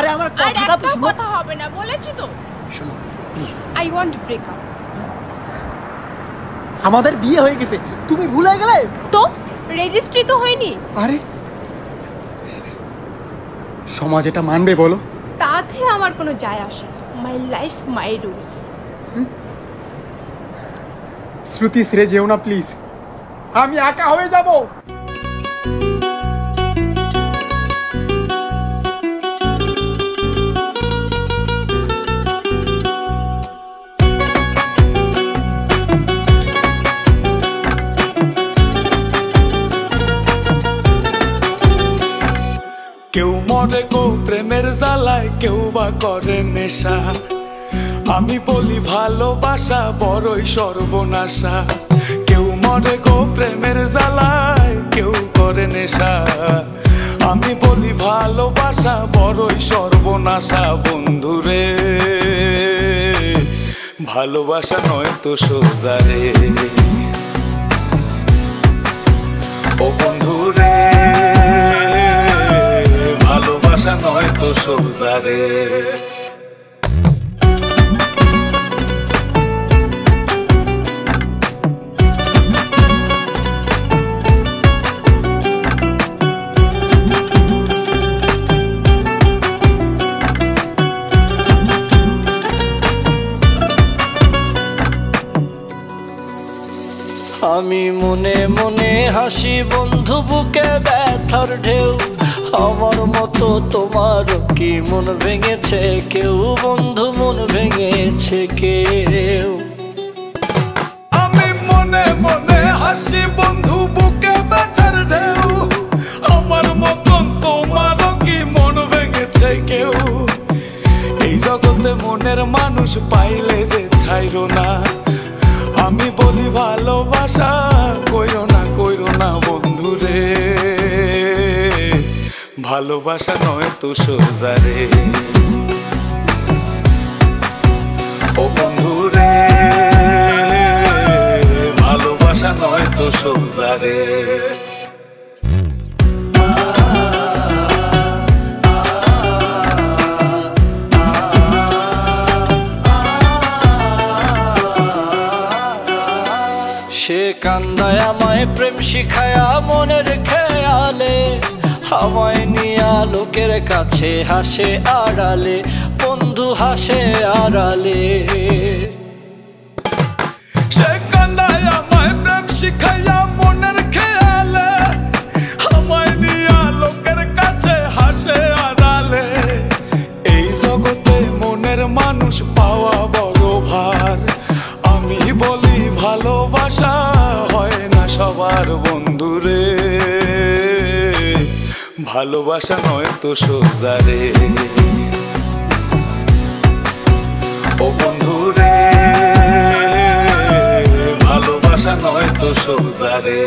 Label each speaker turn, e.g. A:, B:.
A: আরে আমার কথাটা তো শোনো।
B: কথা হবে না বলেছি তো।
A: শোনো please.
B: I want to break up.
A: আমাদের বিয়ে হয়ে গেছে, তুমি ভুলে গেলে?
B: তো রেজিস্ট্রি তো হয়নি।
A: আরে সমাজ এটা মানবে বলো?
B: তাতে আমার কোনো যায় আসে না। My life my rules.
A: শ্রুতি ছেড়ে যেও না প্লিজ, আমি একা হয়ে যাব।
C: কেউ মরে গো প্রেমের জ্বালায়, কেউ বা করে নেশা। আমি বলি ভালোবাসা বড়ই সর্বনাশা। কেউ মরে গো প্রেমের জ্বালায়, কেউ করে নেশা। আমি বলি ভালোবাসা বড়ই সর্বনাশা। বন্ধুরে ভালোবাসা নয় তো সোজা রে। ও বন্ধুরে ভালোবাসা নয় তো সোজা রে।
D: আমি মনে মনে হাসি বন্ধু, বুকে ব্যথার ঢেউ। আমার মতো তোমার কি মন ভেঙেছে কেউ? বন্ধু মন ভেঙেছে কেউ?
C: আমি মনে মনে হাসি বন্ধু, বুকে ব্যথার ঢেউ। আমার মতন তোমারও কি মন ভেঙেছে কেউ? এই জগতে মনের মানুষ পাইলে যে ছাইরো না। আমি বলি ভালোবাসা কইরো না বন্ধুরে। ভালোবাসা নয় তো সোজা রে। ও বন্ধুরে ভালোবাসা নয় তো সোজা রে।
D: সে কান্দায় আমায় প্রেম শিখায়া মনের খেয়ালে, আমায় নিয়া লোকের কাছে হাসে আড়ালে। বন্ধু হাসে আড়ালে।
C: সে কান্দায় আমায় প্রেম শিখায়া মনের খেয়ালে, আমায় নিয়া লোকের কাছে হাসে আড়ালে। এই জগতে মনের মানুষ পাওয়া বড় ভার। আমি বলি ভালোবাসা হয় না সবার বন্ধুরে। ভালোবাসা নয় তো সোজা রে। ও বন্ধুরে ভালোবাসা নয় তো সোজা রে।